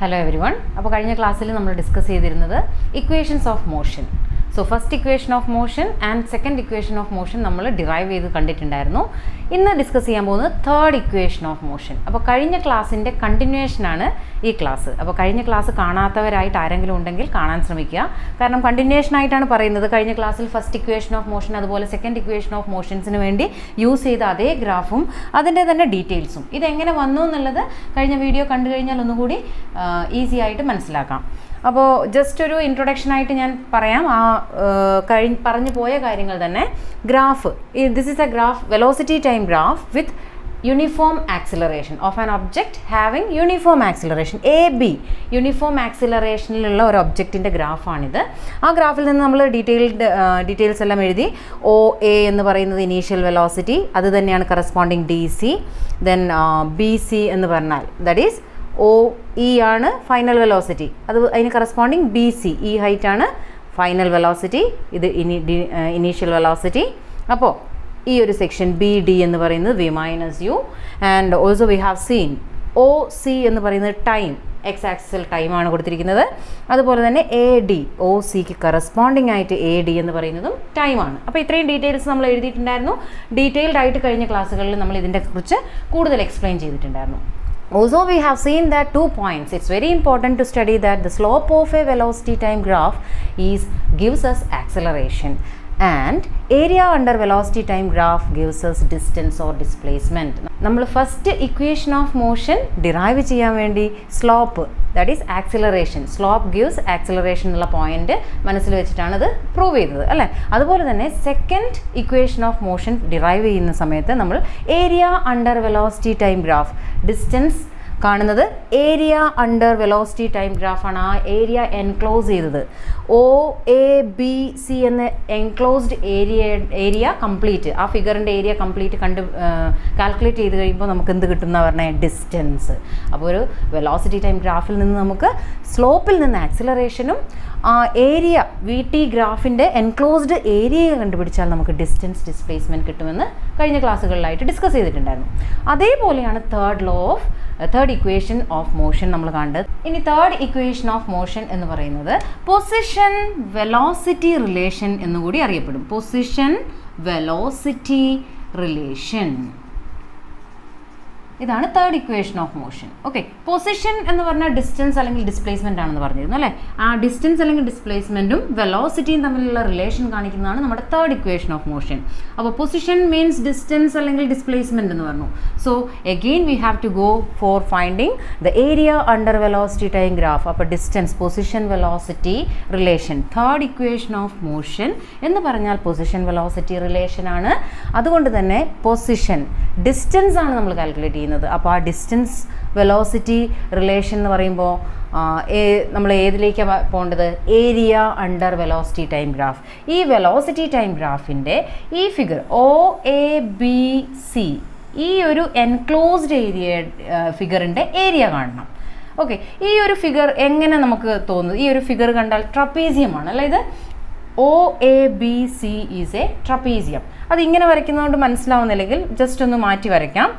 Hello everyone. അപ്പോൾ കഴിഞ്ഞ ക്ലാസ്സിൽ നമ്മൾ ഡിസ്കസ് ചെയ്തിരുന്നത് equations of motion. So first equation of motion and second equation of motion നമ്മൾ ഡിറൈവ് ചെയ്ത് കണ്ടിട്ടുണ്ടായിരുന്നു. ഇന്ന് ഡിസ്കസ് ചെയ്യാൻ പോകുന്നത് തേർഡ് ഇക്വേഷൻ ഓഫ് മോഷൻ. അപ്പോൾ കഴിഞ്ഞ ക്ലാസ്സിൻ്റെ കണ്ടിന്യൂവേഷനാണ് ഈ ക്ലാസ്. അപ്പോൾ കഴിഞ്ഞ ക്ലാസ് കാണാത്തവരായിട്ട് ആരെങ്കിലും ഉണ്ടെങ്കിൽ കാണാൻ ശ്രമിക്കുക. കാരണം കണ്ടിന്യൂവേഷനായിട്ടാണ് പറയുന്നത്. കഴിഞ്ഞ ക്ലാസ്സിൽ ഫസ്റ്റ് ഇക്വേഷൻ ഓഫ് മോഷൻ അതുപോലെ സെക്കൻഡ് ഇക്വേഷൻ ഓഫ് മോഷൻസിന് വേണ്ടി യൂസ് ചെയ്ത അതേ ഗ്രാഫും അതിൻ്റെ തന്നെ ഡീറ്റെയിൽസും ഇതെങ്ങനെ വന്നു എന്നുള്ളത് കഴിഞ്ഞ വീഡിയോ കണ്ടു കഴിഞ്ഞാൽ ഒന്നുകൂടി ഈസി ആയിട്ട് മനസ്സിലാക്കാം. അപ്പോൾ ജസ്റ്റ് ഒരു ഇൻട്രൊഡക്ഷനായിട്ട് ഞാൻ പറയാം. പറഞ്ഞു പോയ കാര്യങ്ങൾ തന്നെ. Graph, this is a graph, velocity time graph with uniform acceleration of an object having uniform acceleration AB. Uniform ആക്സിലറേഷനിലുള്ള ഒരു ഒബ്ജക്റ്റിൻ്റെ ഗ്രാഫാണിത്. ആ ഗ്രാഫിൽ നിന്ന് നമ്മൾ ഡീറ്റെയിൽസ് എല്ലാം എഴുതി. OA എന്ന് പറയുന്നത് ഇനീഷ്യൽ വെലോസിറ്റി, അത് തന്നെയാണ് കറസ്പോണ്ടിങ് DC. ദെൻ BC എന്ന് പറഞ്ഞാൽ ദാറ്റ് ഈസ് OE ആണ് ഫൈനൽ വെലോസിറ്റി, അതിന് കറസ്പോണ്ടിങ് BC, ഈ ഹൈറ്റ് ആണ് ഫൈനൽ വെലോസിറ്റി, ഇത് ഇനീഷ്യൽ വെലോസിറ്റി. അപ്പോൾ ഈ ഒരു സെക്ഷൻ BD എന്ന് പറയുന്നത് V-U. And also we have seen OC എന്ന് പറയുന്നത് ടൈം, X ആക്സിൽ ടൈമാണ് കൊടുത്തിരിക്കുന്നത്. അതുപോലെ തന്നെ AD, OCക്ക് കറസ്പോണ്ടിങ് ആയിട്ട് AD എന്ന് പറയുന്നതും ടൈമാണ്. അപ്പോൾ ഇത്രയും ഡീറ്റെയിൽസ് നമ്മൾ എഴുതിയിട്ടുണ്ടായിരുന്നു. ഡീറ്റെയിൽഡ് ആയിട്ട് കഴിഞ്ഞ ക്ലാസ്സുകളിൽ നമ്മൾ ഇതിൻ്റെ കുറിച്ച് കൂടുതൽ എക്സ്പ്ലെയിൻ ചെയ്തിട്ടുണ്ടായിരുന്നു. Also we have seen that 2 points. It's very important to study that the slope of a velocity time graph gives us acceleration, and area under velocity time graph gives us distance or displacement. നമ്മൾ first equation of motion derive ചെയ്യാൻ വേണ്ടി slope, that is acceleration, slope gives acceleration എന്നുള്ള point മനസ്സിൽ വെച്ചിട്ടാണ് ഇത് prove ചെയ്തത് അല്ലേ. അതുപോലെ തന്നെ second equation of motion derive ചെയ്യുന്ന സമയത്ത് നമ്മൾ area under velocity time graph, distance കാണുന്നത് ഏരിയ അണ്ടർ വെലോസിറ്റി ടൈം ഗ്രാഫാണ്. ആ ഏരിയ എൻക്ലോസ് ചെയ്തത് OABC എന്ന എൻക്ലോസ്ഡ് ഏരിയ കംപ്ലീറ്റ്, ആ ഫിഗറിൻ്റെ ഏരിയ കംപ്ലീറ്റ് കാൽക്കുലേറ്റ് ചെയ്ത് കഴിയുമ്പോൾ നമുക്ക് എന്ത് കിട്ടും എന്ന് പറഞ്ഞാൽ ഡിസ്റ്റൻസ്. അപ്പോൾ ഒരു വെലോസിറ്റി ടൈം ഗ്രാഫിൽ നിന്ന് നമുക്ക് സ്ലോപ്പിൽ നിന്ന് ആക്സിലറേഷനും ഏരിയ VT ഗ്രാഫിൻ്റെ എൻക്ലോസ്ഡ് ഏരിയ കണ്ടുപിടിച്ചാൽ നമുക്ക് ഡിസ്റ്റൻസ് ഡിസ്പ്ലേസ്മെൻറ്റ് കിട്ടുമെന്ന് കഴിഞ്ഞ ക്ലാസ്സുകളിലായിട്ട് ഡിസ്കസ് ചെയ്തിട്ടുണ്ടായിരുന്നു. അതേപോലെയാണ് തേർഡ് ഇക്വേഷൻ ഓഫ് മോഷൻ നമ്മൾ കണ്ടത്. ഇനി തേർഡ് ഇക്വേഷൻ ഓഫ് മോഷൻ എന്ന് പറയുന്നത് പൊസിഷൻ വെലോസിറ്റി റിലേഷൻ എന്നുകൂടി അറിയപ്പെടും. പൊസിഷൻ വെലോസിറ്റി റിലേഷൻ, ഇതാണ് third equation of motion. Okay, position എന്ന് പറഞ്ഞാൽ ഡിസ്റ്റൻസ് അല്ലെങ്കിൽ ഡിസ്പ്ലേസ്മെൻ്റ് ആണെന്ന് പറഞ്ഞിരുന്നു അല്ലേ. ആ ഡിസ്റ്റൻസ് അല്ലെങ്കിൽ ഡിസ്പ്ലേസ്മെൻറ്റും വെലോസിറ്റിയും തമ്മിലുള്ള റിലേഷൻ കാണിക്കുന്നതാണ് നമ്മുടെ തേർഡ് ഇക്വേഷൻ ഓഫ് മോഷൻ. അപ്പോൾ പൊസിഷൻ മീൻസ് ഡിസ്റ്റൻസ് അല്ലെങ്കിൽ ഡിസ്പ്ലേസ്മെൻറ്റ് എന്ന് പറഞ്ഞു. So again we have to go for finding the area under velocity time graph. അപ്പോൾ distance, position velocity relation, third equation of motion എന്ന് പറഞ്ഞാൽ position velocity relation ആണ്. അതുകൊണ്ട് തന്നെ പൊസിഷൻ, ഡിസ്റ്റൻസ് ആണ് നമ്മൾ കാൽക്കുലേറ്റ് ചെയ്യുന്നത്. അപ്പോൾ ആ ഡിസ്റ്റൻസ് വെലോസിറ്റി റിലേഷൻ എന്ന് പറയുമ്പോൾ നമ്മൾ ഏതിലേക്കാണ് പോകേണ്ടത്? Area under velocity time graph. ഈ വെലോസിറ്റി ടൈം ഗ്രാഫിൻ്റെ ഈ ഫിഗർ OABC, ഈ ഒരു എൻക്ലോസ്ഡ് ഏരിയ ഫിഗറിൻ്റെ ഏരിയ കാണണം. ഓക്കെ, ഈ ഒരു ഫിഗർ എങ്ങനെ നമുക്ക് തോന്നുന്നു? ഈ ഒരു ഫിഗർ കണ്ടാൽ ട്രപ്പീസിയമാണ് അല്ലേ ഇത്. OABC is A trapezium. അതിങ്ങനെ വരയ്ക്കുന്നതുകൊണ്ട് മനസ്സിലാവുന്നില്ലെങ്കിൽ ജസ്റ്റ് ഒന്ന് മാറ്റി വരയ്ക്കാം.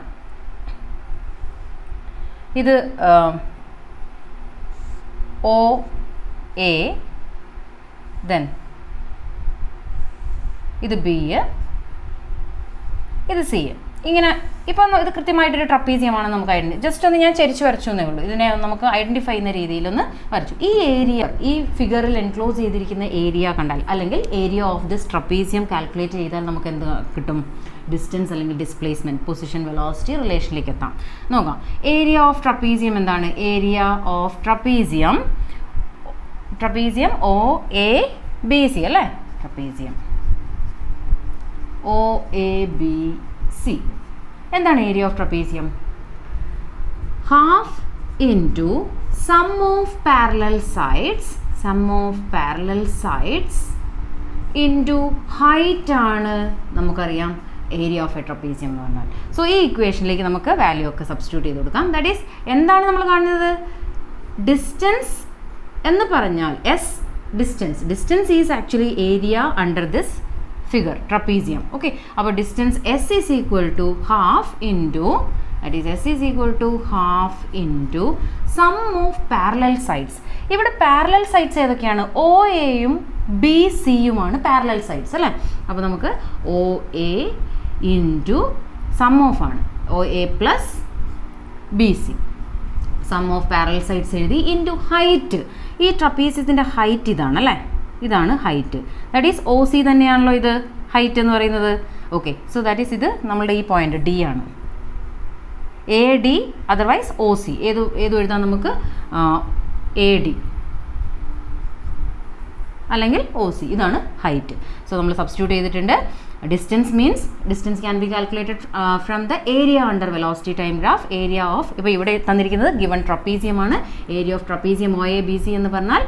ഇത് OA, ദെൻ ഇത് B, ഇത് C. ഇങ്ങനെ ഇപ്പം ഇത് കൃത്യമായിട്ടൊരു ട്രപ്പീസിയമാണെന്ന് നമുക്ക് ഐഡൻറ്റിഫൈ, ജസ്റ്റ് ഒന്ന് ഞാൻ ചരിച്ച് വരച്ചു എന്നേ ഉള്ളൂ. ഇതിനെ നമുക്ക് ഐഡൻറ്റിഫൈ ചെയ്യുന്ന രീതിയിലൊന്ന് വരച്ചു. ഈ ഏരിയ, ഈ ഫിഗറിൽ എൻക്ലോസ് ചെയ്തിരിക്കുന്ന ഏരിയ കണ്ടാൽ, അല്ലെങ്കിൽ area of this trapezium calculate ചെയ്താൽ നമുക്ക് എന്ത് കിട്ടും? ഡിസ്റ്റൻസ് അല്ലെങ്കിൽ ഡിസ്പ്ലേസ്മെൻറ്റ്, പൊസിഷൻ വെലോസിറ്റി റിലേഷനിലേക്ക് എത്താം. നോക്കാം. ഏരിയ ഓഫ് ട്രപ്പീസിയം എന്താണ്? ഏരിയ ഓഫ് ട്രപ്പീസിയം OABC അല്ലേ. ട്രപ്പീസിയം OABC എന്താണ് area of trapezium? Half into sum of parallel sides into height ആണ് നമുക്കറിയാം ഏരിയ ഓഫ് എ ട്രപ്പീസിയം എന്ന് പറഞ്ഞാൽ. സോ ഈ ഇക്വേഷനിലേക്ക് നമുക്ക് വാല്യൂ ഒക്കെ സബ്സ്റ്റിറ്റ്യൂട്ട് ചെയ്ത് കൊടുക്കാം. ദാറ്റ് ഈസ് എന്താണ് നമ്മൾ കാണുന്നത്? ഡിസ്റ്റൻസ് എന്ന് പറഞ്ഞാൽ distance is actually area under this figure, trapezium. Okay, our distance S is equal to half into, that is S is equal to half into sum of parallel sides. ഇവിടെ parallel sides ഏതൊക്കെയാണ്? O എയും B സിയുമാണ് parallel sides അല്ലേ. അപ്പോൾ നമുക്ക് O A into sum of ആണ് O A plus B C, sum of parallel sides എഴുതി, into height. ഈ ട്രപ്പീസിയത്തിൻ്റെ ഹൈറ്റ് ഇതാണ് അല്ലേ, ഇതാണ് height. That is O C തന്നെയാണല്ലോ ഇത് ഹൈറ്റ് എന്ന് പറയുന്നത്. ഓക്കെ, സോ ദാറ്റ് ഈസ് ഇത് നമ്മളുടെ ഈ പോയിന്റ് ഡി ആണ്. A D otherwise O C ഏത് എഴുതാം നമുക്ക്? എ ഡി അല്ലെങ്കിൽ ഒ സി, ഇതാണ് ഹൈറ്റ്. സോ നമ്മൾ സബ്സ്റ്റിറ്റ്യൂട്ട് ചെയ്തിട്ടുണ്ട്. Distance means distance can be calculated from the area under velocity time graph. Area of, ഇപ്പോൾ ഇവിടെ തന്നിരിക്കുന്നത് ഗിവൺ ട്രപ്പീസിയമാണ്. Area of trapezium O A B C എന്ന് പറഞ്ഞാൽ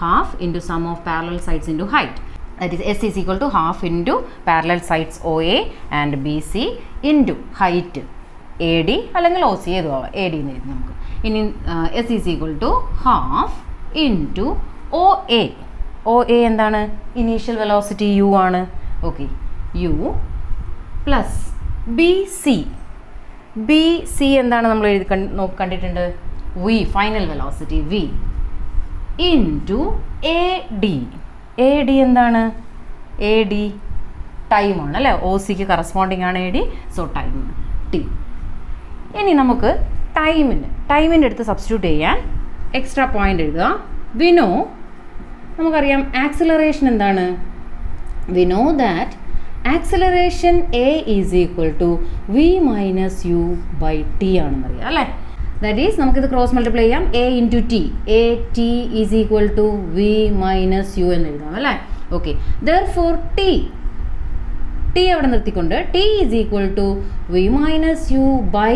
half into sum of parallel sides into height. That is S is equal to half into parallel sides O A and B C into height A D അല്ലെങ്കിൽ O C ഏതും ആവാം, A D എന്ന് എഴുതി നമുക്ക്. ഇനി S is equal to half into O A. O A എന്താണ്? Initial velocity U ആണ്. Okay, U plus B C. B C എന്താണ് നമ്മൾ കണ്ടിട്ടുണ്ട്? V, final velocity V, into A D. A D എന്താണ്? എ ഡി ടൈമാണ് അല്ലേ, O സിക്ക് corresponding ആണ് A D. So time T. ഇനി നമുക്ക് ടൈമിൻ്റെ അടുത്ത് സബ്സ്റ്റിറ്റ്യൂട്ട് ചെയ്യാൻ എക്സ്ട്രാ പോയിന്റ് എഴുതുക. വിനോ, നമുക്കറിയാം ആക്സിലറേഷൻ എന്താണ്? We know that acceleration A is equal to V minus U by T ആണെന്നറിയാം അല്ലേ. ദാറ്റ് ഈസ് നമുക്കിത് ക്രോസ് മൾട്ടിപ്ലൈ ചെയ്യാം. A into T, A T is equal to V minus U എന്ന് എഴുതാം അല്ലേ. ഓക്കെ, ദെർഫോർ ടി അവിടെ നിർത്തിക്കൊണ്ട് T is equal to V minus U by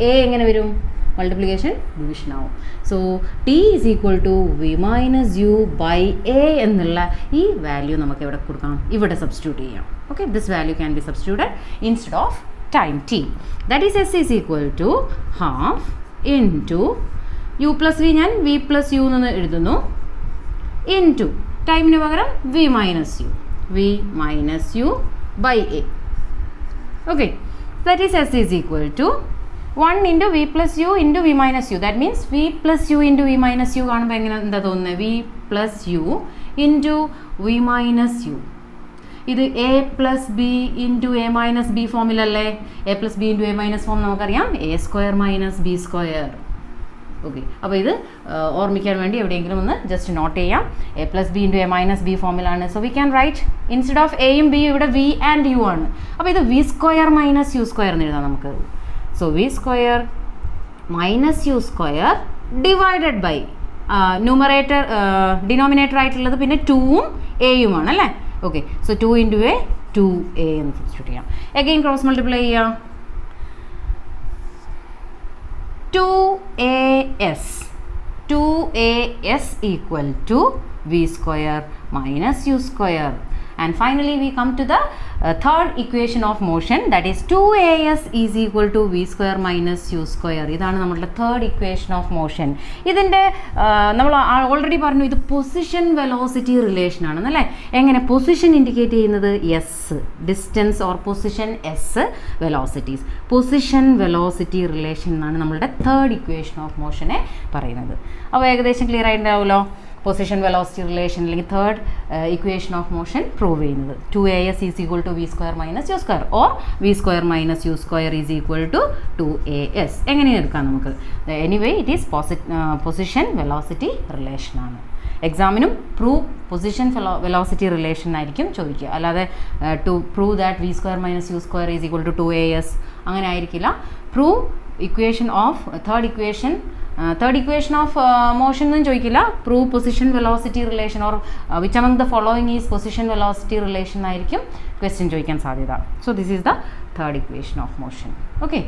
A എങ്ങനെ വരും? മൾട്ടിപ്ലിക്കേഷൻ ഡിവിഷൻ ആവും. So T is equal to V minus U by A എന്നുള്ള ഈ വാല്യൂ നമുക്ക് എവിടെ കൊടുക്കാം? ഇവിടെ സബ്സ്റ്റിറ്റ്യൂട്ട് ചെയ്യാം. Okay, this value can be substituted instead of time T. That is S is equal to half into U plus V, ഞാൻ V plus U എന്ന് എഴുതുന്നു, ഇൻറ്റു ടൈമിന് പകരം V minus U by A. Okay, that is S is equal to 1 into V plus U into V minus U. That means V plus U into V minus U കാണുമ്പോൾ എങ്ങനെ എന്താ തോന്നുന്നത്? V plus U into V minus U. ഇത് A plus B into A minus B ഫോമിലല്ലേ? A plus B into A minus form നമുക്കറിയാം, A square minus B square. Okay, അപ്പോൾ ഇത് ഓർമ്മിക്കാൻ വേണ്ടി എവിടെയെങ്കിലും ഒന്ന് ജസ്റ്റ് നോട്ട് ചെയ്യാം. A plus B into A minus B ഫോമിലാണ്. So we can write instead of എയും ബിയും ഇവിടെ വി ആൻഡ് യു ആണ്. അപ്പോൾ ഇത് V square minus U square എന്ന് എഴുതാം നമുക്ക്. So v square minus u square divided by numerator denominator ആയിട്ടുള്ളത് പിന്നെ 2ഉം എയും ആണ് അല്ലേ. Okay, so 2 into A 2a എന്ന് സബ്സ്റ്റിറ്റ്യൂട്ട് ചെയ്യാം. അഗെയിൻ ക്രോസ് മൾട്ടിപ്ലൈ ചെയ്യാം. 2as equal to v square minus u square. And finally we come to the third equation of motion, that is 2as is equal to v square minus u square. ഇതാണ് നമ്മുടെ third equation of motion. ഇതിൻ്റെ നമ്മൾ already പറഞ്ഞു ഇത് position velocity relation ആണെന്നല്ലേ. എങ്ങനെ position indicate ചെയ്യുന്നത്? S distance or position, S velocities. Position velocity relation എന്നാണ് നമ്മളുടെ third equation of motion പറയുന്നത്. അപ്പോൾ ഏകദേശം ക്ലിയർ ആയിട്ടുണ്ടാവുമല്ലോ പൊസിഷൻ വെലോസിറ്റി റിലേഷൻ അല്ലെങ്കിൽ third equation of motion prove ചെയ്യുന്നത്. 2as is equal to V square minus U square or V square minus U square is equal to 2as. എങ്ങനെയും എടുക്കാം നമുക്ക്. Anyway it is position velocity relation ആണ്. എക്സാമിനും prove position velocity relation ആയിരിക്കും ചോദിക്കുക, അല്ലാതെ to prove that V square minus U square is equal to 2as അങ്ങനെ ആയിരിക്കില്ല. Prove equation of third equation of motion എന്നും ചോദിക്കില്ല. Prove position velocity relation or which among the following is position velocity relation ആയിരിക്കും question ചോദിക്കാൻ സാധ്യത. So this is the third equation of motion. Okay,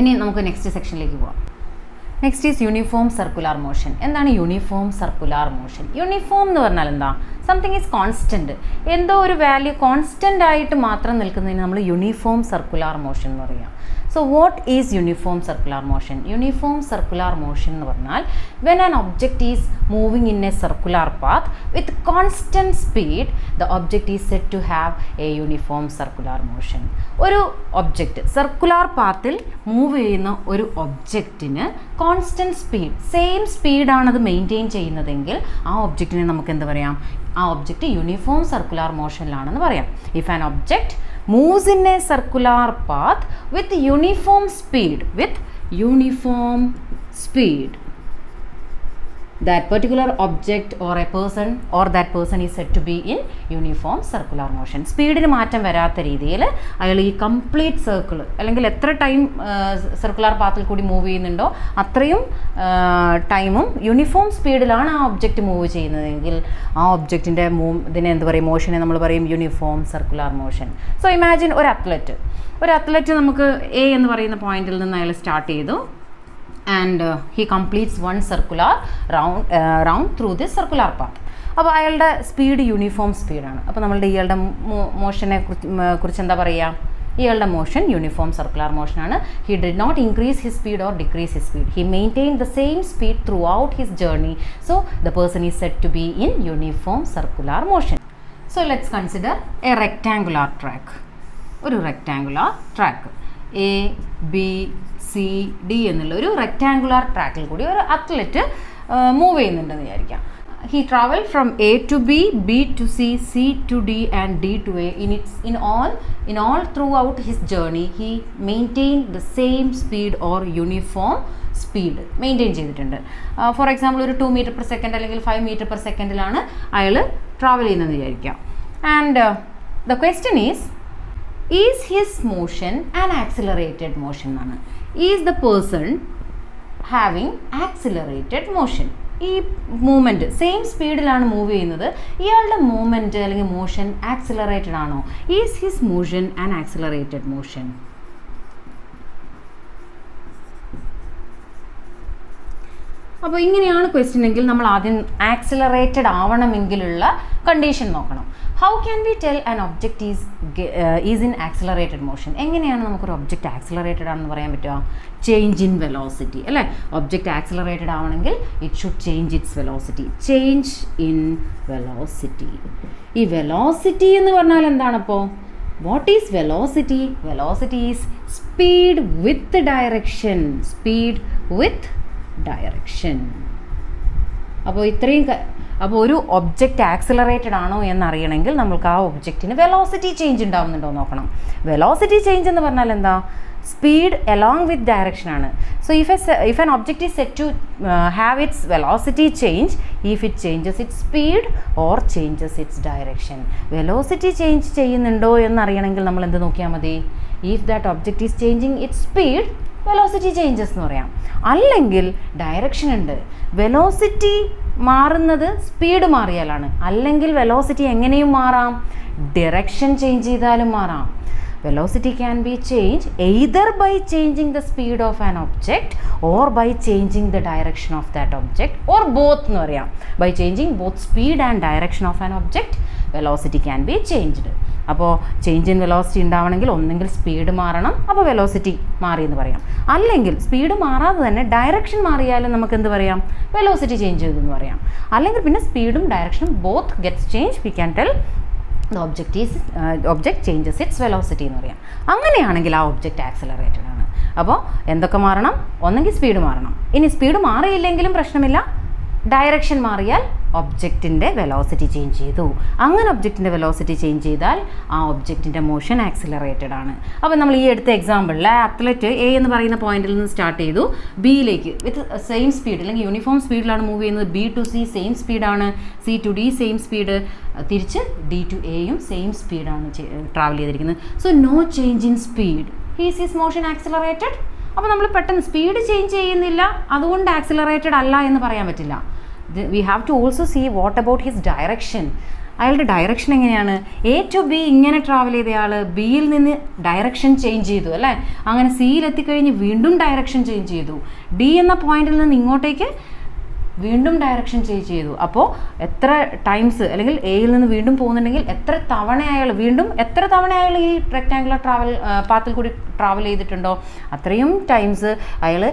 ഇനി നമുക്ക് next സെക്ഷനിലേക്ക് പോവാം. Next is uniform circular motion. എന്താണ് യൂണിഫോം സർക്കുലാർ മോഷൻ? യൂണിഫോം എന്ന് പറഞ്ഞാൽ എന്താ? Something is constant. എന്തോ ഒരു വാല്യൂ കോൺസ്റ്റൻ്റ് ആയിട്ട് മാത്രം നിൽക്കുന്നതിന് നമ്മൾ യൂണിഫോം സർക്കുലാർ മോഷൻ എന്ന് പറയാം. So what is uniform circular motion? Uniform circular motion എന്ന് പറഞ്ഞാൽ when an object is moving in a circular path with constant speed, the object is said to have a uniform circular motion. ഒരു object circular പാത്തിൽ move ചെയ്യുന്ന ഒരു ഒബ്ജക്റ്റിന് constant speed, same സ്പീഡാണത് maintain ചെയ്യുന്നതെങ്കിൽ ആ ഒബ്ജക്റ്റിനെ നമുക്ക് എന്ത് പറയാം? ആ ഒബ്ജക്റ്റ് യൂണിഫോം സർക്കുലാർ മോഷനിലാണെന്ന് പറയാം. If an object moves in a circular path with uniform speed, that particular object or a person or that person is said to be in uniform circular motion. സ്പീഡിന് മാറ്റം വരാത്ത രീതിയിൽ അയാൾ ഈ complete circle അല്ലെങ്കിൽ എത്ര time circular പാത്തിൽ കൂടി move ചെയ്യുന്നുണ്ടോ അത്രയും ടൈമും യൂണിഫോം സ്പീഡിലാണ് ആ ഒബ്ജക്റ്റ് മൂവ് ചെയ്യുന്നതെങ്കിൽ ആ ഒബ്ജക്റ്റിൻ്റെ ഇതിനെ എന്ത് പറയും? മോഷനെ നമ്മൾ പറയും uniform circular motion. So imagine ഒരു അത്ലറ്റ് നമുക്ക് എ എന്ന് പറയുന്ന പോയിന്റിൽ നിന്ന് അയാൾ സ്റ്റാർട്ട് ചെയ്തു and he completes one circular round through this circular path. അപ്പോൾ അയാളുടെ സ്പീഡ് യൂണിഫോം സ്പീഡാണ്. അപ്പോൾ നമ്മളുടെ ഇയാളുടെ മോഷനെ കുറിച്ച് എന്താ പറയുക? ഇയാളുടെ മോഷൻ യൂണിഫോം സർക്കുലർ മോഷനാണ്. He did not increase his speed or decrease his speed. He maintain the same speed throughout his journey. So the person is said to be in uniform circular motion. So let's consider a rectangular track. ഒരു rectangular track A B C D എന്നുള്ള ഒരു rectangular ട്രാക്കിൽ കൂടി ഒരു athlete move ചെയ്യുന്നുണ്ടെന്ന് വിചാരിക്കാം. He travel from A to B, B to C, C to D and D to A. in all throughout his journey he maintained the same speed or uniform speed maintain ചെയ്തിട്ടുണ്ട്. For example ഒരു 2 metre per second അല്ലെങ്കിൽ 5 metre per സെക്കൻഡിലാണ് അയാൾ travel ചെയ്യുന്നതെന്ന് വിചാരിക്കാം. And the question is his motion an accelerated motion എന്നാണ്. Is the person having accelerated motion? ഈ movement same സ്പീഡിലാണ് move ചെയ്യുന്നത്. ഇയാളുടെ മൂവ്മെൻറ്റ് അല്ലെങ്കിൽ മോഷൻ ആക്സിലറേറ്റഡ് ആണോ? Is his motion an accelerated motion? അപ്പോൾ ഇങ്ങനെയാണ് ക്വസ്റ്റ്യൻ എങ്കിൽ നമ്മൾ ആദ്യം ആക്സിലറേറ്റഡ് ആവണമെങ്കിലുള്ള കണ്ടീഷൻ നോക്കണം. How can we tell an object is in accelerated motion? എങ്ങനെയാണ് നമുക്കൊരു ഒബ്ജക്റ്റ് ആക്സിലറേറ്റഡ് ആണെന്ന് പറയാൻ പറ്റുക? ചേഞ്ച് ഇൻ വെലോസിറ്റി അല്ലേ? ഒബ്ജക്റ്റ് ആക്സിലറേറ്റഡ് ആവണമെങ്കിൽ it should change its velocity. Change in velocity. ഈ വെലോസിറ്റി എന്ന് പറഞ്ഞാൽ എന്താണപ്പോൾ? What is velocity? Velocity is speed with direction. Speed with direction. അപ്പോൾ ഒരു ഒബ്ജക്റ്റ് ആക്സിലറേറ്റഡ് ആണോ എന്നറിയണമെങ്കിൽ നമുക്ക് ആ ഒബ്ജക്റ്റിന് വെലോസിറ്റി ചേഞ്ച് ഉണ്ടാവുന്നുണ്ടോ നോക്കണം. വെലോസിറ്റി ചേഞ്ച് എന്ന് പറഞ്ഞാൽ എന്താ? സ്പീഡ് അലോങ് വിത്ത് ഡയറക്ഷൻ ആണ്. So if an object is set to have its velocity change if it changes its speed or changes its direction. Velocity change ചെയ്യുന്നുണ്ടോ എന്നറിയണമെങ്കിൽ നമ്മൾ എന്ത് നോക്കിയാൽ മതി? If that object is changing its speed, velocity changes എന്ന് പറയാം. അല്ലെങ്കിൽ direction ഉണ്ട്. വെലോസിറ്റി മാറുന്നത് സ്പീഡ് മാറിയാലാണ്. അല്ലെങ്കിൽ വെലോസിറ്റി എങ്ങനെയും മാറാം, ഡിറക്ഷൻ ചേഞ്ച് ചെയ്താലും മാറാം. Velocity can be change either by changing the speed of an object or by changing the direction of that object or both എന്ന് പറയാം. By changing both speed and direction of an object velocity can be changed. അപ്പോൾ change in velocity ഉണ്ടാവണമെങ്കിൽ ഒന്നെങ്കിൽ speed മാറണം, അപ്പോൾ velocity മാറി എന്ന് പറയാം. അല്ലെങ്കിൽ സ്പീഡ് മാറാതെ തന്നെ ഡയറക്ഷൻ മാറിയാലും നമുക്ക് എന്ത് പറയാം? വെലോസിറ്റി ചേഞ്ച് ചെയ്തു എന്ന് പറയാം. അല്ലെങ്കിൽ പിന്നെ സ്പീഡും ഡയറക്ഷനും both gets change, we can tell the object changes its velocity എന്ന് പറയാം. അങ്ങനെയാണെങ്കിൽ ആ ഒബ്ജക്റ്റ് ആക്സിലറേറ്റഡ് ആണ്. അപ്പോൾ എന്തൊക്കെ മാറണം? ഒന്നെങ്കിൽ സ്പീഡ് മാറണം. ഇനി സ്പീഡ് മാറിയില്ലെങ്കിലും പ്രശ്നമില്ല, ഡയറക്ഷൻ മാറിയാൽ ഒബ്ജക്റ്റിൻ്റെ വെലോസിറ്റി ചേഞ്ച് ചെയ്തു. അങ്ങനെ ഒബ്ജക്റ്റിൻ്റെ വെലോസിറ്റി ചേഞ്ച് ചെയ്താൽ ആ ഒബ്ജക്റ്റിൻ്റെ മോഷൻ ആക്സിലറേറ്റഡ് ആണ്. അപ്പോൾ നമ്മൾ ഈ എടുത്ത എക്സാമ്പിളിൽ അത്ലറ്റ് എ എന്ന് പറയുന്ന പോയിന്റിൽ നിന്ന് സ്റ്റാർട്ട് ചെയ്തു ബിയിലേക്ക് വിത്ത് സെയിം സ്പീഡ് അല്ലെങ്കിൽ യൂണിഫോം സ്പീഡിലാണ് മൂവ് ചെയ്യുന്നത്. ബി ടു സി സെയിം സ്പീഡാണ്, C to D same speed, തിരിച്ച് ഡി ടു എയും സെയിം സ്പീഡാണ് ട്രാവൽ ചെയ്തിരിക്കുന്നത്. So no change in speed. Is his motion accelerated? അപ്പോൾ നമ്മൾ പെട്ടെന്ന് സ്പീഡ് ചേഞ്ച് ചെയ്യുന്നില്ല, അതുകൊണ്ട് ആക്സിലറേറ്റഡ് അല്ല എന്ന് പറയാൻ പറ്റില്ല. We have to also see what about his direction. അയാളുടെ ഡയറക്ഷൻ എങ്ങനെയാണ്? എ ടു ബി ഇങ്ങനെ ട്രാവൽ ചെയ്തയാൾ ബിയിൽ നിന്ന് ഡയറക്ഷൻ ചേഞ്ച് ചെയ്തു അല്ലേ? അങ്ങനെ സിയിൽ എത്തിക്കഴിഞ്ഞ് വീണ്ടും ഡയറക്ഷൻ ചേഞ്ച് ചെയ്തു. ഡി എന്ന പോയിന്റിൽ നിന്ന് ഇങ്ങോട്ടേക്ക് വീണ്ടും ഡയറക്ഷൻ ചേഞ്ച് ചെയ്തു. അപ്പോൾ എത്ര ടൈംസ് അല്ലെങ്കിൽ എയിൽ നിന്ന് വീണ്ടും പോകുന്നുണ്ടെങ്കിൽ എത്ര തവണ അയാൾ ഈ റെക്റ്റാങ്കുലർ പാത്തിൽ കൂടി ട്രാവൽ ചെയ്തിട്ടുണ്ടോ അത്രയും ടൈംസ് അയാൾ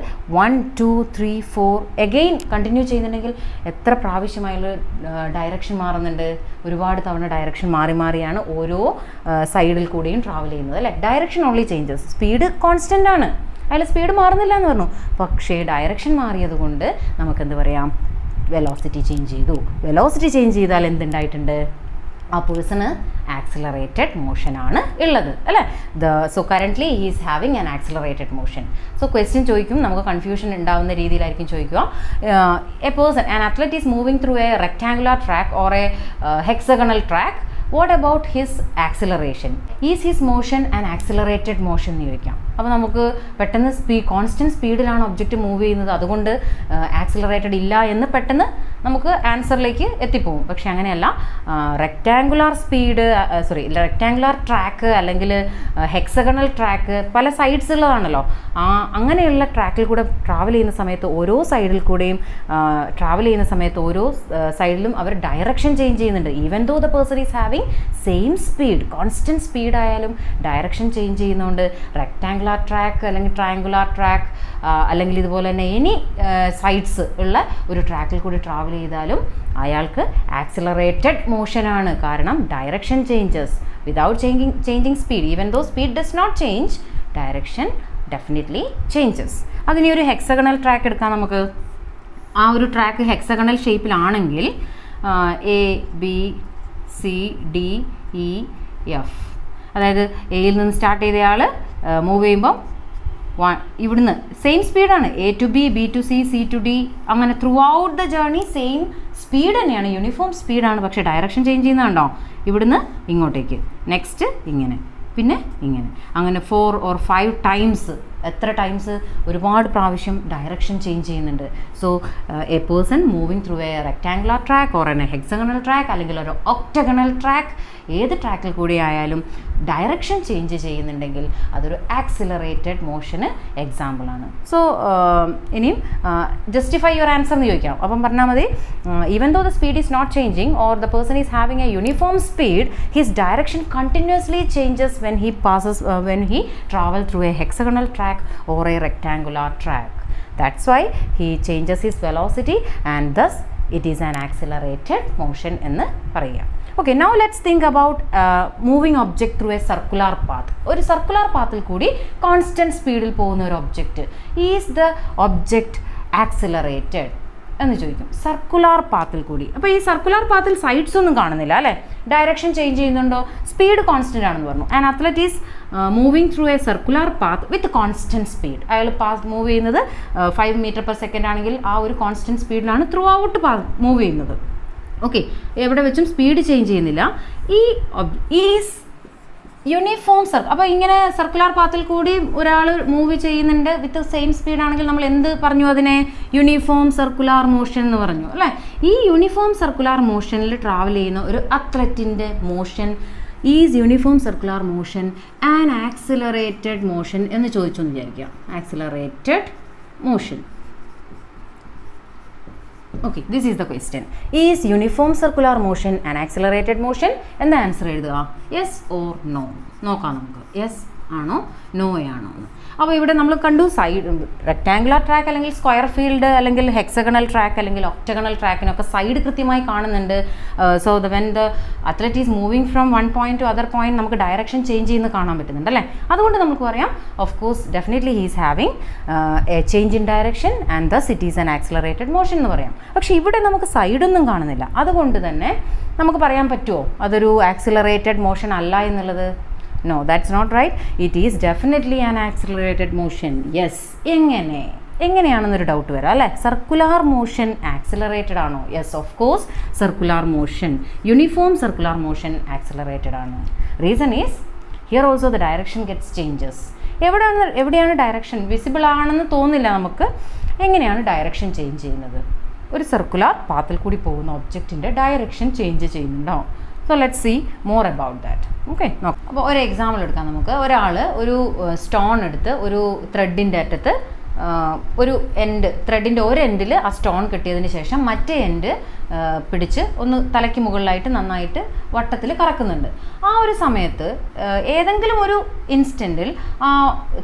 1 2 3 4 അഗെയിൻ കണ്ടിന്യൂ ചെയ്യുന്നുണ്ടെങ്കിൽ എത്ര പ്രാവശ്യം അയാൾ ഡയറക്ഷൻ മാറുന്നുണ്ട്? ഒരുപാട് തവണ ഡയറക്ഷൻ മാറിയാണ് ഓരോ സൈഡിൽ കൂടിയും ട്രാവൽ ചെയ്യുന്നത് അല്ലേ. Direction only changes, speed constant ആണ്, അയാൾ സ്പീഡ് മാറുന്നില്ല എന്ന് പറഞ്ഞു. പക്ഷേ ഡയറക്ഷൻ മാറിയത് കൊണ്ട് നമുക്കെന്ത് പറയാം? വെലോസിറ്റി ചേഞ്ച് ചെയ്തു. വെലോസിറ്റി ചേഞ്ച് ചെയ്താൽ എന്തുണ്ടായിട്ടുണ്ട്? ആ പേഴ്സണ് ആക്സിലറേറ്റഡ് മോഷൻ ആണ് ഉള്ളത് അല്ലേ. So currently he is having an accelerated motion. So question ചോദിക്കും, നമുക്ക് കൺഫ്യൂഷൻ ഉണ്ടാവുന്ന രീതിയിലായിരിക്കും ചോദിക്കുക. A person an athlete is moving through A rectangular track or A hexagonal track, what about his acceleration? Is his motion and accelerated motion എന്ന് ചോദിക്കാം. അപ്പോൾ നമുക്ക് പെട്ടെന്ന് കോൺസ്റ്റൻറ്റ് സ്പീഡിലാണ് ഒബ്ജക്റ്റ് മൂവ് ചെയ്യുന്നത്, അതുകൊണ്ട് ആക്സിലറേറ്റഡ് ഇല്ല എന്ന് പെട്ടെന്ന് നമുക്ക് ആൻസറിലേക്ക് എത്തിപ്പോവും. പക്ഷെ അങ്ങനെയല്ല. റെക്റ്റാങ്കുലർ ട്രാക്ക് അല്ലെങ്കിൽ ഹെക്സഗണൽ ട്രാക്ക് പല സൈഡ്സ് ഉള്ളതാണല്ലോ. അങ്ങനെയുള്ള ട്രാക്കിൽ കൂടെ ട്രാവൽ ചെയ്യുന്ന സമയത്ത് ഓരോ സൈഡിൽ കൂടെയും ഓരോ സൈഡിലും അവർ ഡയറക്ഷൻ ചേഞ്ച് ചെയ്യുന്നുണ്ട്. Even though the person is having same speed, constant speed ആയാലും ഡയറക്ഷൻ ചേഞ്ച് ചെയ്യുന്നതുകൊണ്ട് റെക്റ്റാങ്കുലർ ട്രാക്ക് അല്ലെങ്കിൽ ട്രയാങ്കുലർ ട്രാക്ക് അല്ലെങ്കിൽ ഇതുപോലെ തന്നെ എനി സൈഡ്സ് ഉള്ള ഒരു ട്രാക്കിൽ കൂടി ട്രാവൽ ചെയ്താലും അയാൾക്ക് ആക്സിലറേറ്റഡ് മോഷനാണ്. കാരണം direction changes without changing speed. Even though speed does not change, direction definitely changes. അതിന് ഒരു ഹെക്സഗണൽ ട്രാക്ക് എടുക്കാം നമുക്ക്. ആ ഒരു ട്രാക്ക് ഹെക്സഗണൽ ഷേപ്പിലാണെങ്കിൽ A B C D E F, അതായത് എയിൽ നിന്ന് സ്റ്റാർട്ട് ചെയ്തയാൾ മൂവ് ചെയ്യുമ്പം ഇവിടുന്ന് സെയിം സ്പീഡാണ്, A to B, B to C, C to D, അങ്ങനെ throughout the journey same speed തന്നെയാണ്, യൂണിഫോം സ്പീഡാണ്. പക്ഷേ ഡയറക്ഷൻ ചേഞ്ച് ചെയ്യുന്നുണ്ടോ? ഇവിടുന്ന് ഇങ്ങോട്ടേക്ക്, നെക്സ്റ്റ് ഇങ്ങനെ, പിന്നെ ഇങ്ങനെ, അങ്ങനെ 4 or 5 ടൈംസ്. എത്ര ടൈംസ്? ഒരുപാട് പ്രാവശ്യം ഡയറക്ഷൻ ചേഞ്ച് ചെയ്യുന്നുണ്ട്. So A person moving through A rectangular track or A hexagonal track അല്ലെങ്കിൽ ഒരു ഒക്ടഗണൽ ട്രാക്ക്, ഏത് ട്രാക്കിൽ കൂടി ആയാലും ഡയറക്ഷൻ ചേഞ്ച് ചെയ്യുന്നുണ്ടെങ്കിൽ അതൊരു ആക്സിലറേറ്റഡ് മോഷന് എക്സാമ്പിളാണ്. സോ ഇനിയും ജസ്റ്റിഫൈ യുവർ ആൻസർ എന്ന് ചോദിക്കാം. അപ്പം പറഞ്ഞാൽ മതി, even though the speed is not changing or the person is having a uniform speed, his direction continuously changes when he travel through a hexagonal track or a rectangular track. That's why he changes his velocity and thus it is an accelerated motion എന്ന് പറയാം. Okay, now let's think about moving object through a circular path. ഒരു circular പാത്തിൽ കൂടി constant സ്പീഡിൽ പോകുന്ന ഒരു object, is the object accelerated എന്ന് ചോദിക്കും. സർക്കുലർ പാത്തിൽ കൂടി. അപ്പോൾ ഈ സർക്കുലർ പാത്തിൽ സൈഡ്സ് ഒന്നും കാണുന്നില്ല അല്ലേ, ഡയറക്ഷൻ ചേഞ്ച് ചെയ്യുന്നുണ്ടോ? സ്പീഡ് കോൺസ്റ്റന്റ് ആണെന്ന് പറഞ്ഞു. And athlete is moving through A circular path with constant speed. അയാൾ മൂവ് ചെയ്യുന്നത് 5 m/s ആണെങ്കിൽ ആ ഒരു കോൺസ്റ്റന്റ് സ്പീഡിലാണ് ത്രൂ ഔട്ട് മൂവ് ചെയ്യുന്നത്. ഓക്കെ, എവിടെ വെച്ചും സ്പീഡ് ചേഞ്ച് ചെയ്യുന്നില്ല. ഈസ് യൂണിഫോം അപ്പോൾ ഇങ്ങനെ സർക്കുലർ പാത്തിൽ കൂടി ഒരാൾ മൂവ് ചെയ്യുന്നുണ്ട് വിത്ത് സെയിം സ്പീഡ് ആണെങ്കിൽ നമ്മൾ എന്ത് പറഞ്ഞു? അതിനെ യൂണിഫോം സർക്കുലാർ മോഷൻ എന്ന് പറഞ്ഞു അല്ലേ. ഈ യൂണിഫോം സർക്കുലാർ മോഷനിൽ ട്രാവൽ ചെയ്യുന്ന ഒരു അത്ലറ്റിൻ്റെ motion is uniform circular motion and accelerated motion എന്ന് ചോദിച്ചു എന്ന് വിചാരിക്കുക. Accelerated motion. Okay, this is the question. Is uniform circular motion an accelerated motion? എന്താ ആൻസർ എഴുതുക? യെസ് ഓർ നോ നോക്കാം നമുക്ക്. യെസ് ആണോ നോ ആണോ എന്ന്. അപ്പോൾ ഇവിടെ നമ്മൾ കണ്ടു സൈഡ് റെക്റ്റാങ്കുലർ ട്രാക്ക് അല്ലെങ്കിൽ സ്ക്വയർ ഫീൽഡ് അല്ലെങ്കിൽ ഹെക്സഗണൽ ട്രാക്ക് അല്ലെങ്കിൽ ഒക്ടഗണൽ ട്രാക്കിനൊക്കെ സൈഡ് കൃത്യമായി കാണുന്നുണ്ട്. So when the athlete is moving from one point to other point നമുക്ക് ഡയറക്ഷൻ ചേഞ്ച് ചെയ്യുന്നത് കാണാൻ പറ്റുന്നുണ്ട് അല്ലേ. അതുകൊണ്ട് നമുക്ക് പറയാം of course definitely he is having a change in direction and thus it is an accelerated motion എന്ന് പറയാം. പക്ഷേ ഇവിടെ നമുക്ക് സൈഡൊന്നും കാണുന്നില്ല, അതുകൊണ്ട് തന്നെ നമുക്ക് പറയാൻ പറ്റുമോ അതൊരു ആക്സിലറേറ്റഡ് മോഷൻ അല്ല എന്നുള്ളത്? No, that's not right. It is definitely an accelerated motion. Yes. എങ്ങനെയാണെന്നൊരു ഡൗട്ട് വരാം അല്ലേ. സർക്കുലാർ മോഷൻ ആക്സിലറേറ്റഡ് ആണോ? Yes of course circular motion, uniform circular motion accelerated ആണ്. Reason is here also the direction gets changes. എവിടെയാണ് direction visible ആണെന്ന് തോന്നില്ല നമുക്ക്. എങ്ങനെയാണ് ഡയറക്ഷൻ ചേഞ്ച് ചെയ്യുന്നത്? ഒരു സർക്കുലാർ പാത്തിൽ കൂടി പോകുന്ന ഒബ്ജക്റ്റിൻ്റെ ഡയറക്ഷൻ ചേഞ്ച് ചെയ്യുന്നുണ്ടോ? So let's see more about that. Okay, നോക്കാം. അപ്പോൾ ഒരു എക്സാമ്പിൾ എടുക്കാം നമുക്ക്. ഒരാൾ ഒരു സ്റ്റോൺ എടുത്ത് ഒരു ത്രെഡിൻ്റെ അറ്റത്ത് ഒരു എൻഡ് ത്രെഡിൻ്റെ ഒരു എൻഡിൽ ആ സ്റ്റോൺ കെട്ടിയതിന് ശേഷം മറ്റേ എൻഡ് പിടിച്ച് ഒന്ന് തലയ്ക്ക് മുകളിലായിട്ട് നന്നായിട്ട് വട്ടത്തിൽ കറക്കുന്നുണ്ട്. ആ ഒരു സമയത്ത് ഏതെങ്കിലും ഒരു ഇൻസ്റ്റൻറ്റിൽ ആ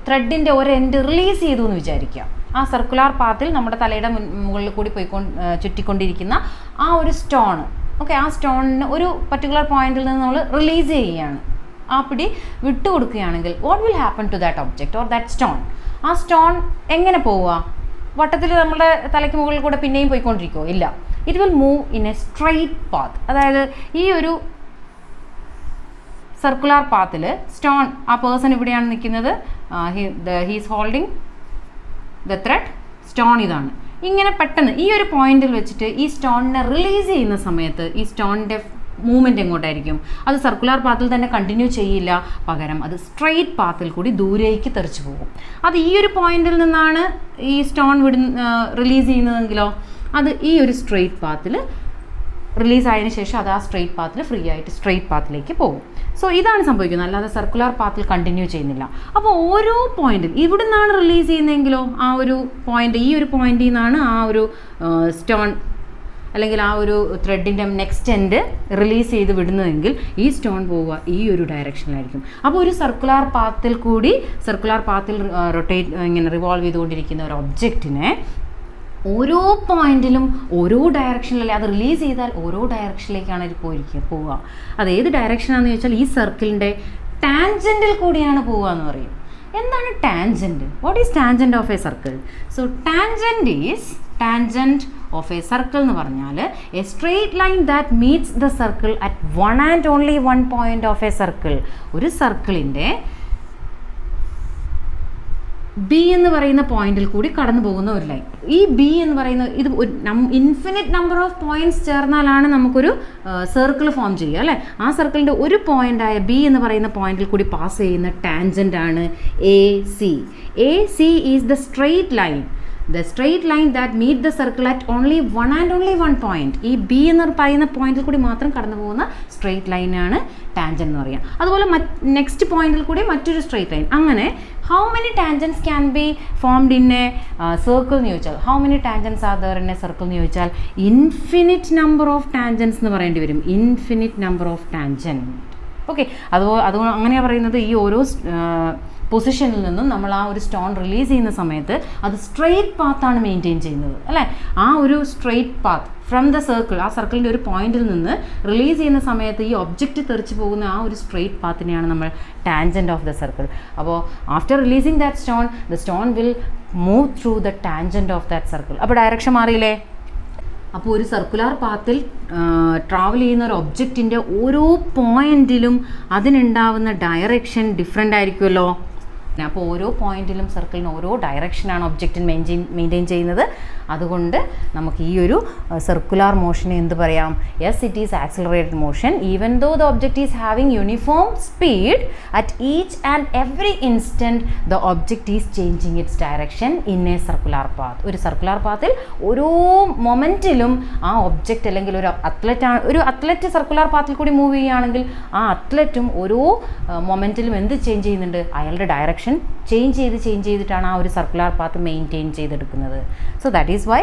ത്രെഡിൻ്റെ ഒരു എൻഡ് റിലീസ് ചെയ്തു എന്ന് വിചാരിക്കുക. ആ സർക്കുലാർ പാത്തിൽ നമ്മുടെ തലയുടെ മുകളിൽ കൂടി ചുറ്റിക്കൊണ്ടിരിക്കുന്ന ആ ഒരു സ്റ്റോൺ, ഓക്കെ, ആ സ്റ്റോണിന് ഒരു പർട്ടിക്കുലർ പോയിന്റിൽ നിന്ന് നമ്മൾ റിലീസ് ചെയ്യുകയാണ്, ആ പിടി വിട്ടുകൊടുക്കുകയാണെങ്കിൽ what will happen to that object or that stone? ആ സ്റ്റോൺ എങ്ങനെ പോവുക? വട്ടത്തിൽ നമ്മുടെ തലയ്ക്ക് മുകളിൽ കൂടെ പിന്നെയും പോയിക്കൊണ്ടിരിക്കുമോ? ഇല്ല. It will move in A straight path. അതായത് ഈ ഒരു സർക്കുലാർ പാത്തിൽ സ്റ്റോൺ, ആ പേഴ്സൺ ഇവിടെയാണ് നിൽക്കുന്നത്, he's holding the thread, stone ഇതാണ്. ഇങ്ങനെ പെട്ടെന്ന് ഈ ഒരു പോയിന്റിൽ വെച്ചിട്ട് ഈ സ്റ്റോണിനെ റിലീസ് ചെയ്യുന്ന സമയത്ത് ഈ സ്റ്റോണിൻ്റെ മൂവ്മെൻറ്റ് എങ്ങോട്ടായിരിക്കും? അത് സർക്കുലാർ പാത്തിൽ തന്നെ കണ്ടിന്യൂ ചെയ്യില്ല, പകരം അത് സ്ട്രെയിറ്റ് പാത്തിൽ കൂടി ദൂരേക്ക് തെറിച്ചു പോകും. അത് ഈ ഒരു പോയിന്റിൽ നിന്നാണ് ഈ സ്റ്റോൺ റിലീസ് ചെയ്യുന്നതെങ്കിലോ അത് ഈ ഒരു സ്ട്രെയിറ്റ് പാത്തിൽ റിലീസ് ആയതിനു ശേഷം അത് ആ സ്ട്രെയിറ്റ് പാത്തിൽ ഫ്രീ ആയിട്ട് സ്ട്രെയിറ്റ് പാത്തിലേക്ക് പോകും. സോ ഇതാണ് സംഭവിക്കുന്നത്, അല്ലാതെ സർക്കുലാർ പാത്തിൽ കണ്ടിന്യൂ ചെയ്യുന്നില്ല. അപ്പോൾ ഓരോ പോയിന്റിൽ ഇവിടെ നിന്നാണ് റിലീസ് ചെയ്യുന്നതെങ്കിലോ ആ ഒരു പോയിന്റ്, ഈ ഒരു പോയിന്റിൽ നിന്നാണ് ആ ഒരു സ്റ്റോൺ അല്ലെങ്കിൽ ആ ഒരു ത്രെഡിൻ്റെ നെക്സ്റ്റ് എൻഡ് റിലീസ് ചെയ്ത് വിടുന്നതെങ്കിൽ ഈ സ്റ്റോൺ പോവുക ഈ ഒരു ഡയറക്ഷനിലായിരിക്കും. അപ്പോൾ ഒരു സർക്കുലാർ പാത്തിൽ റൊട്ടേറ്റ് ഇങ്ങനെ റിവോൾവ് ചെയ്തുകൊണ്ടിരിക്കുന്ന ഒരു ഒബ്ജക്റ്റിനെ ഓരോ പോയിന്റിലും ഓരോ ഡയറക്ഷനിലല്ലേ, അത് റിലീസ് ചെയ്താൽ ഓരോ ഡയറക്ഷനിലേക്കാണ് ഇത് പോവുക. അത് ഏത് ഡയറക്ഷനാണെന്ന് ചോദിച്ചാൽ ഈ സർക്കിളിൻ്റെ ടാൻജൻറ്റിൽ കൂടിയാണ് പോവുക എന്ന് പറയും. എന്താണ് tangent? What is tangent of A circle? So tangent of A circle എന്ന് പറഞ്ഞാൽ A straight line that meats the circle at one and only one point of A circle. ഒരു സർക്കിളിൻ്റെ ബി എന്ന് പറയുന്ന പോയിന്റിൽ കൂടി കടന്നു പോകുന്ന ഒരു ലൈൻ. ഈ ബി എന്ന് പറയുന്ന ഇത് ഇൻഫിനിറ്റ് നമ്പർ ഓഫ് പോയിന്റ്സ് ചേർന്നാലാണ് നമുക്കൊരു സർക്കിൾ ഫോം ചെയ്യുക, അല്ലേ? ആ സർക്കിളിൻ്റെ ഒരു പോയിന്റായ ബി എന്ന് പറയുന്ന പോയിന്റിൽ കൂടി പാസ് ചെയ്യുന്ന ടാൻജൻ്റ് ആണ് A C. A C is the straight line, the straight line that meet the circle at only one and only one point. ഈ ബി എന്ന് പറയുന്ന പോയിന്റിൽ കൂടി മാത്രം കടന്നു പോകുന്ന സ്ട്രെയിറ്റ് ലൈനാണ് ടാൻജൻറ്റ് എന്ന് പറയുക. അതുപോലെ നെക്സ്റ്റ് പോയിന്റിൽ കൂടി മറ്റൊരു സ്ട്രെയിറ്റ് ലൈൻ. അങ്ങനെ how many tangents can be formed in A circle എന്ന് ചോദിച്ചാൽ, how many tangents are there in A circle എന്ന് ചോദിച്ചാൽ ഇൻഫിനിറ്റ് നമ്പർ ഓഫ് ടാൻജൻസ് എന്ന് പറയേണ്ടി വരും. Infinite number of tangent. Okay, അതുകൊണ്ട് അങ്ങനെയാണ് പറയുന്നത്. ഈ ഓരോ പൊസിഷനിൽ നിന്നും നമ്മൾ ആ ഒരു സ്റ്റോൺ റിലീസ് ചെയ്യുന്ന സമയത്ത് അത് സ്ട്രെയിറ്റ് പാത്താണ് മെയിൻറ്റെയിൻ ചെയ്യുന്നത്, അല്ലേ? ആ ഒരു straight path from the circle, ആ സർക്കിളിൻ്റെ ഒരു പോയിന്റിൽ നിന്ന് റിലീസ് ചെയ്യുന്ന സമയത്ത് ഈ ഒബ്ജക്റ്റ് തെറിച്ച് പോകുന്ന ആ ഒരു സ്ട്രെയിറ്റ് പാത്തിനെയാണ് നമ്മൾ ടാൻജൻറ്റ് ഓഫ് ദ സർക്കിൾ. അപ്പോൾ after releasing that stone, the stone will move through the tangent of that circle. അപ്പോൾ ഡയറക്ഷൻ മാറിയില്ലേ? അപ്പോൾ ഒരു സർക്കുലാർ പാത്തിൽ ട്രാവൽ ചെയ്യുന്ന ഒരു ഒബ്ജക്റ്റിൻ്റെ ഓരോ പോയിന്റിലും അതിനുണ്ടാവുന്ന ഡയറക്ഷൻ ഡിഫറെൻ്റ് ആയിരിക്കുമല്ലോ. അപ്പോൾ ഓരോ പോയിന്റിലും സർക്കിളിന് ഓരോ ഡയറക്ഷനാണ് ഒബ്ജക്റ്റിന് മെയിൻറ്റെയിൻ ചെയ്യുന്നത്. അതുകൊണ്ട് നമുക്ക് ഈ ഒരു സർക്കുലാർ മോഷനെ എന്ത് പറയാം? Yes, it is accelerated motion even though the object is having uniform speed at each and every instant the object is changing its direction in a circular path. ഒരു സർക്കുലാർ പാത്തിൽ ഓരോ മൊമെൻറ്റിലും ആ ഒബ്ജക്റ്റ് അല്ലെങ്കിൽ ഒരു അത്ലറ്റ് സർക്കുലാർ പാത്തിൽ കൂടി move ചെയ്യുകയാണെങ്കിൽ ആ അത്ലറ്റും ഓരോ മൊമെൻറ്റിലും എന്ത് ചേഞ്ച് ചെയ്യുന്നുണ്ട്? അയാളുടെ ഡയറക്ഷൻ ചേഞ്ച് ചെയ്തിട്ടാണ് ആ ഒരു സർക്കുലാർ പാത്ത് മെയിൻറ്റെയിൻ ചെയ്തെടുക്കുന്നത്. So that is why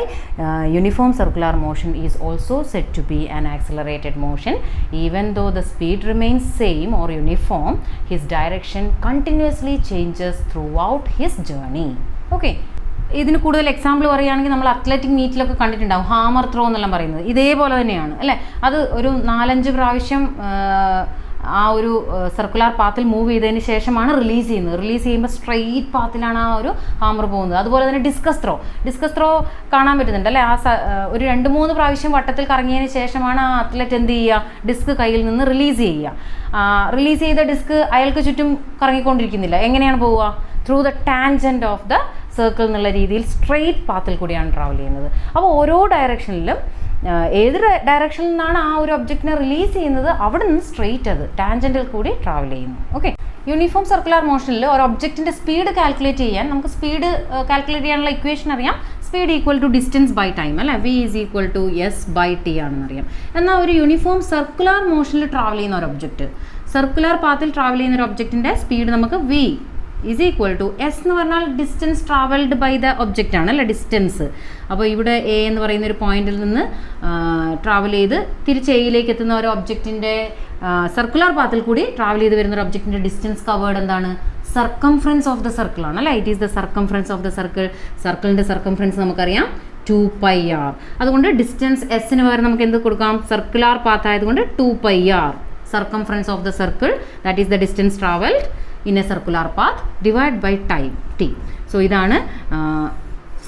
uniform circular motion is also set to be an accelerated motion even though the speed remains same or uniform, his direction continuously changes throughout his journey. Okay, ഇതിന് കൂടുതൽ example പറയുകയാണെങ്കിൽ നമ്മൾ athletic മീറ്റിലൊക്കെ കണ്ടിട്ടുണ്ടാവും hammer throw എന്നെല്ലാം പറയുന്നത്. ഇതേപോലെ തന്നെയാണ്, അല്ലേ? അത് ഒരു 4-5 പ്രാവശ്യം ആ ഒരു സർക്കുലാർ പാത്തിൽ മൂവ് ചെയ്തതിന് ശേഷമാണ് റിലീസ് ചെയ്യുന്നത്. റിലീസ് ചെയ്യുമ്പോൾ സ്ട്രെയിറ്റ് പാത്തിലാണ് ആ ഒരു ഹാമർ പോകുന്നത്. അതുപോലെ തന്നെ ഡിസ്കസ് ത്രോ കാണാൻ പറ്റുന്നുണ്ട്, അല്ലേ? ഒരു 2-3 പ്രാവശ്യം വട്ടത്തിൽ കറങ്ങിയതിന് ശേഷമാണ് ആ അത്ലറ്റ് എന്ത് ചെയ്യുക? ഡിസ്ക് കയ്യിൽ നിന്ന് റിലീസ് ചെയ്യുക. റിലീസ് ചെയ്ത ഡിസ്ക് അയാൾക്ക് ചുറ്റും കറങ്ങിക്കൊണ്ടിരിക്കുന്നില്ല. എങ്ങനെയാണ് പോവുക? Through the tangent of the circle എന്നുള്ള രീതിയിൽ സ്ട്രെയിറ്റ് പാത്തിൽ കൂടിയാണ് ട്രാവൽ ചെയ്യുന്നത്. അപ്പോൾ ഓരോ ഡയറക്ഷനിലും ഏത് ഡയറക്ഷനിൽ നിന്നാണ് ആ ഒരു ഒബ്ജക്റ്റിനെ റിലീസ് ചെയ്യുന്നത് അവിടെ നിന്ന് സ്ട്രെയിറ്റ് അത് ടാൻജൻറ്റിൽ കൂടി ട്രാവൽ ചെയ്യുന്നു. ഓക്കെ, യൂണിഫോം സർക്കുലാർ മോഷനിൽ ഒരു ഒബ്ജക്റ്റിൻ്റെ സ്പീഡ് കാൽക്കുലേറ്റ് ചെയ്യാൻ നമുക്ക് സ്പീഡ് കാൽക്കുലേറ്റ് ചെയ്യാനുള്ള ഇക്വേഷൻ അറിയാം. Speed equal to distance by time, അല്ലേ? v is equal to s/t ആണെന്നറിയാം. എന്നാൽ ഒരു യൂണിഫോം സർക്കുലാർ മോഷനിൽ ട്രാവൽ ചെയ്യുന്ന ഒരു ഒബ്ജക്റ്റ്, സർക്കുലാർ പാത്തിൽ ട്രാവൽ ചെയ്യുന്ന ഒരു ഒബ്ജക്റ്റിൻ്റെ സ്പീഡ് നമുക്ക് v is equal to S എന്ന് പറഞ്ഞാൽ distance travelled by the object ആണ് അല്ലേ, ഡിസ്റ്റൻസ്. അപ്പോൾ ഇവിടെ എ എന്ന് പറയുന്ന ഒരു പോയിന്റിൽ നിന്ന് ട്രാവൽ ചെയ്ത് തിരിച്ച് എയിലേക്ക് എത്തുന്ന ഒരു ഒബ്ജക്റ്റിൻ്റെ സർക്കുലർ പാത്തിൽ കൂടി ട്രാവൽ ചെയ്ത് വരുന്ന ഒരു ഒബ്ജക്റ്റിൻ്റെ ഡിസ്റ്റൻസ് കവേർഡ് എന്താണ്, സർക്കംഫറൻസ് ഓഫ് ദ സർക്കിൾ ആണ് അല്ലേ. It is the circumference of the circle. സർക്കിളിൻ്റെ സർക്കംഫറൻസ് നമുക്കറിയാം 2πr. അതുകൊണ്ട് ഡിസ്റ്റൻസ് എസിന് പകരം നമുക്ക് എന്ത് കൊടുക്കാം, സർക്കുലർ പാത്ത് ആയതുകൊണ്ട് 2πr circumference of the circle, that is the distance travelled in a circular path divide by time t. So ഇതാണ്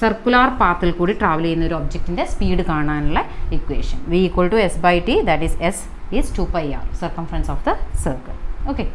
സർക്കുലർ പാത്തിൽ കൂടി ട്രാവൽ ചെയ്യുന്ന ഒരു ഒബ്ജക്റ്റിൻ്റെ സ്പീഡ് കാണാനുള്ള equation. v = s/t, that is s is 2πr circumference of the circle. Okay.